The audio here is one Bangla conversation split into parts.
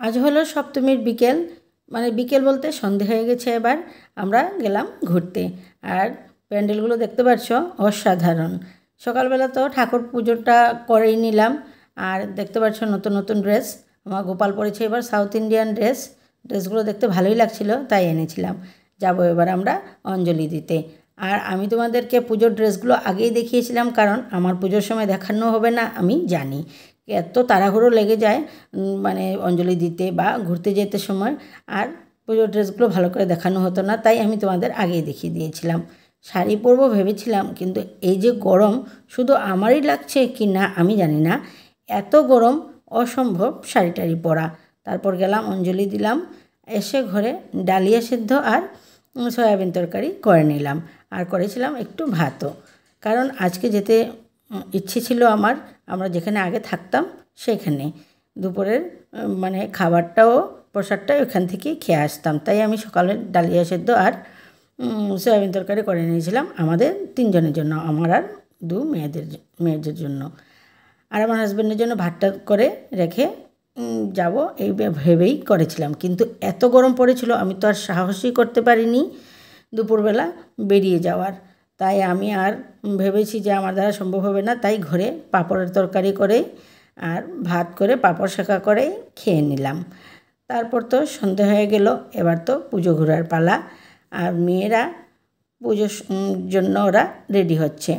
আজ হলো সপ্তমীর বিকেল, মানে বিকেল বলতে সন্ধে হয়ে গেছে। এবার আমরা গেলাম ঘুরতে। আর প্যান্ডেলগুলো দেখতে পাচ্ছ অসাধারণ। সকালবেলা তো ঠাকুর পুজোটা করেই নিলাম। আর দেখতে পাচ্ছ নতুন নতুন ড্রেস আমার গোপাল পরেছে এবার সাউথ ইন্ডিয়ান ড্রেসগুলো দেখতে ভালোই লাগছিল, তাই এনেছিলাম। যাব এবার আমরা অঞ্জলি দিতে। আর আমি তোমাদেরকে পুজোর ড্রেসগুলো আগেই দেখিয়েছিলাম, কারণ আমার পুজোর সময় দেখানো হবে না আমি জানি। এত তাড়াহুড়ো লেগে যায় মানে অঞ্জলি দিতে বা ঘুরতে যেতে সময়, আর পুজোর ড্রেসগুলো ভালো করে দেখানো হতো না, তাই আমি তোমাদের আগেই দেখিয়ে দিয়েছিলাম। শাড়ি পরবো ভেবেছিলাম, কিন্তু এই যে গরম, শুধু আমারই লাগছে কি না আমি জানি না, এত গরম অসম্ভব শাড়ি টাড়ি পরা। তারপর গেলাম অঞ্জলি দিলাম, এসে ঘরে ডালিয়া সেদ্ধ আর সয়াবিন তরকারি করে নিলাম। আর করেছিলাম একটু ভাতও, কারণ আজকে যেতে ইচ্ছে ছিল আমার। আমরা যেখানে আগে থাকতাম সেখানে দুপুরের মানে খাবারটাও প্রসাদটাও এখান থেকেই খেয়ে আসতাম, তাই আমি সকালে ডালিয়া সেদ্ধ আর সয়াবিন তরকারি করে নিয়েছিলাম আমাদের তিনজনের জন্য, আমার আর মেয়েদের জন্য। আর আমার হাজব্যান্ডের জন্য ভাতটা করে রেখে যাব এই ভেবেই করেছিলাম, কিন্তু এত গরম পড়েছিল আমি তো আর সাহসই করতে পারিনি দুপুরবেলা বেরিয়ে যাওয়ার। তাই আমি আর ভেবেছি যে আমার দ্বারা সম্ভব হবে না, তাই ঘরে পাঁপড়ের তরকারি করে আর ভাত করে পাঁপড় শাঁকা করে খেয়ে নিলাম। তারপর তো সন্ধে হয়ে গেল, এবার তো পুজো ঘোরার পালা। আর মেয়েরা পুজোর জন্য ওরা রেডি হচ্ছে।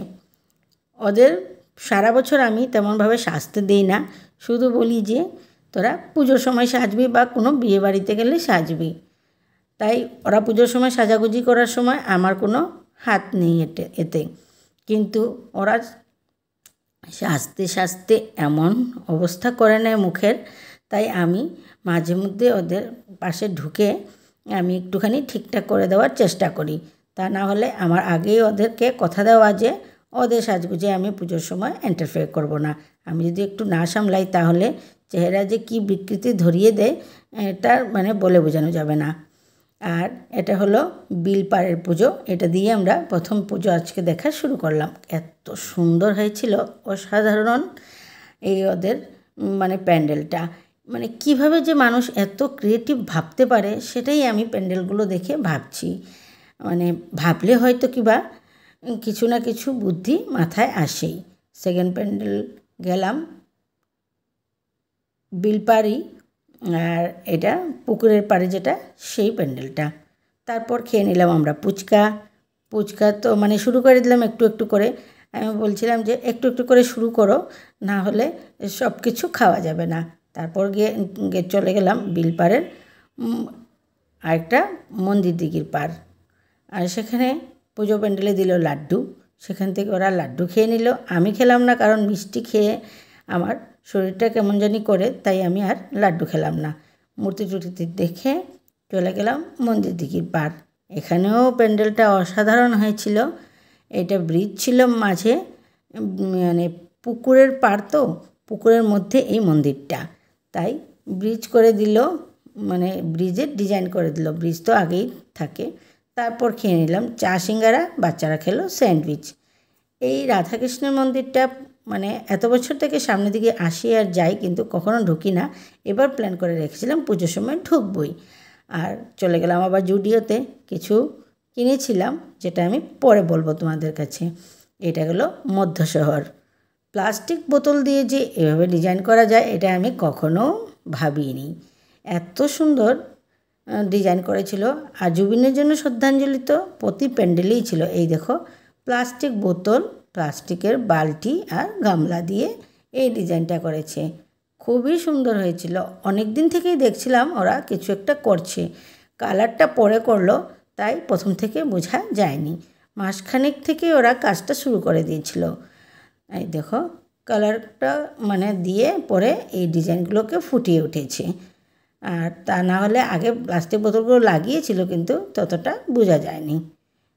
ওদের সারা বছর আমি তেমনভাবে সাজতে দিই না, শুধু বলি যে তোরা পুজোর সময় সাজবি বা কোনো বিয়ে বাড়িতে গেলে সাজবি। তাই ওরা পুজোর সময় সাজাগুজি করার সময় আমার কোনো হাত নেই এতে। কিন্তু ওরা সাজতে সাজতে এমন অবস্থা করে নেয় মুখের, তাই আমি মাঝে মধ্যে ওদের পাশে ঢুকে আমি একটুখানি ঠিকঠাক করে দেওয়ার চেষ্টা করি। তা না হলে আমার আগেই ওদেরকে কথা দেওয়া যে ওদের সাজগুজে আমি পুজোর সময় ইন্টারফেয়ার করব না। আমি যদি একটু না সামলাই তাহলে চেহারা যে কী বিকৃতি ধরিয়ে দেয় এটার মানে বলে বোঝানো যাবে না। আর এটা হলো বিলপাড়ের পুজো, এটা দিয়ে আমরা প্রথম পুজো আজকে দেখা শুরু করলাম। এত সুন্দর হয়েছিল, অসাধারণ এই ওদের মানে প্যান্ডেলটা। মানে কিভাবে যে মানুষ এত ক্রিয়েটিভ ভাবতে পারে সেটাই আমি প্যান্ডেলগুলো দেখে ভাবছি। মানে ভাবলে হয়তো কিবা কিছু না কিছু বুদ্ধি মাথায় আসেই। সেকেন্ড প্যান্ডেল গেলাম বিলপাড়ি, আর এটা পুকুরের পাড়ে যেটা সেই প্যান্ডেলটা। তারপর খেয়ে নিলাম আমরা ফুচকা তো মানে শুরু করে দিলাম একটু একটু করে। আমি বলছিলাম যে একটু একটু করে শুরু করো, না হলে সব কিছু খাওয়া যাবে না। তারপর গিয়ে চলে গেলাম বিলপাড়ের আরেকটা মন্দির দিঘির পাড়। আর সেখানে পুজো প্যান্ডেলে দিল লাড্ডু, সেখান থেকে ওরা লাড্ডু খেয়ে নিল। আমি খেলাম না, কারণ মিষ্টি খেয়ে আমার শরীরটা কেমন জানি করে, তাই আমি আর লাড্ডু খেলাম না। মূর্তি টুর্তি দেখে চলে গেলাম মন্দির দিঘির পাড়। এখানেও প্যান্ডেলটা অসাধারণ হয়েছিল। এটা ব্রিজ ছিল মাঝে, মানে পুকুরের পাড় তো, পুকুরের মধ্যে এই মন্দিরটা, তাই ব্রিজ করে দিল, মানে ব্রিজের ডিজাইন করে দিল। ব্রিজ তো আগেই থাকে। তারপর খেয়ে নিলাম চা সিঙ্গারা, বাচ্চারা খেলো স্যান্ডউইচ। এই রাধাকৃষ্ণের মন্দিরটা মানে এত বছর থেকে সামনের দিকে আসি আর যাই, কিন্তু কখনো ঢুকি না। এবার প্ল্যান করে রেখেছিলাম পুজোর সময় ঢুকবই। আর চলে গেলাম আবার জুডিওতে, কিছু কিনেছিলাম যেটা আমি পরে বলবো তোমাদের কাছে। এটা হলো মধ্য শহর। প্লাস্টিক বোতল দিয়ে যে এভাবে ডিজাইন করা যায় এটা আমি কখনো ভাবিনি। এত সুন্দর ডিজাইন করেছিল। আর জুবিনের জন্য শ্রদ্ধাঞ্জলি তো প্রতি প্যান্ডেলেই ছিল। এই দেখো প্লাস্টিক বোতল, প্লাস্টিকের বালতি আর গামলা দিয়ে এই ডিজাইনটা করেছে, খুবই সুন্দর হয়েছিল। অনেক দিন থেকেই দেখছিলাম ওরা কিছু একটা করছে, কালারটা পরে করলো তাই প্রথম থেকে বোঝা যায়নি। মাসখানেক থেকে ওরা কাজটা শুরু করে দিয়েছিল। এই দেখো কালারটা মানে দিয়ে পরে এই ডিজাইনগুলোকে ফুটিয়ে উঠেছে। আর তা না হলে আগে প্লাস্টিক বোতলগুলো লাগিয়েছিল, কিন্তু ততটা বোঝা যায়নি।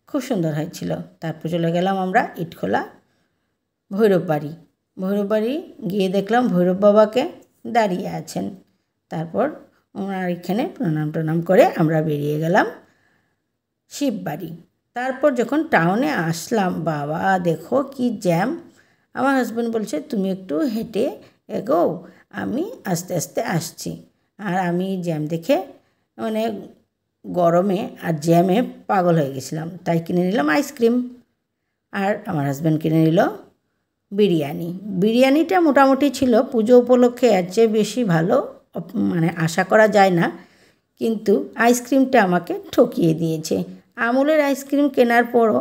খুব সুন্দর হয়েছিল। তারপর চলে গেলাম আমরা ইটখোলা ভৈরব বাড়ি গিয়ে দেখলাম ভৈরব বাবাকে দাঁড়িয়ে আছেন। তারপর ওনার এখানে প্রণাম করে আমরা বেরিয়ে গেলাম শিববাড়ি। তারপর যখন টাউনে আসলাম, বাবা দেখো কি জ্যাম। আমার হাজব্যান্ড বলছে তুমি একটু হেঁটে এগোও, আমি আস্তে আস্তে আসছি। আর আমি জ্যাম দেখে মানে গরমে আর জ্যামে পাগল হয়ে গেছিলাম, তাই কিনে নিলাম আইসক্রিম। আর আমার হাজব্যান্ড কিনে নিল বিরিয়ানি। বিরিয়ানিটা মোটামুটি ছিল, পুজো উপলক্ষে এর চেয়ে বেশি ভালো মানে আশা করা যায় না, কিন্তু আইসক্রিমটা আমাকে ঠকিয়ে দিয়েছে। আমুলের আইসক্রিম কেনার পরও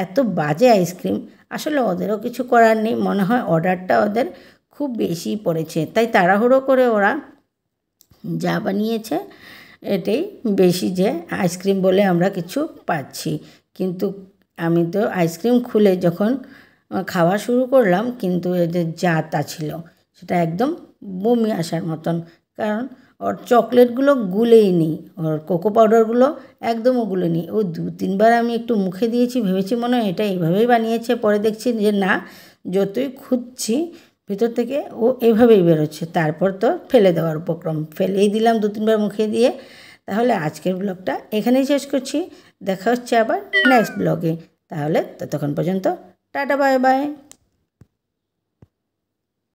এত বাজে আইসক্রিম, আসলে ওদেরও কিছু করার নেই, মনে হয় অর্ডারটা ওদের খুব বেশি পড়েছে, তাই তাড়াহুড়ো করে ওরা যা বানিয়েছে এটাই বেশি, যে আইসক্রিম বলে আমরা কিছু পাচ্ছি। কিন্তু আমি তো আইসক্রিম খুলে যখন খাওয়া শুরু করলাম, কিন্তু এদের যা তা ছিল সেটা একদম বমি আসার মতন, কারণ ওর চকলেটগুলো গুলেই নি, ওর কোকো পাউডারগুলো একদমও গুলেনি। ও 2-3বার আমি একটু মুখে দিয়েছি, ভেবেছি মনে হয় এটা এইভাবেই বানিয়েছে, পরে দেখছি যে না, যতই খুঁজছি ভিতর থেকে ও এভাবেই বেরোচ্ছে। তারপর তো ফেলে দেওয়ার উপক্রম, ফেলেই দিলাম 2-3বার মুখে দিয়ে। তাহলে আজকের ব্লগটা এখানেই শেষ করছি, দেখা হচ্ছে আবার নেক্সট ব্লগে। তাহলে ততক্ষণ পর্যন্ত টাটা বাই বাই।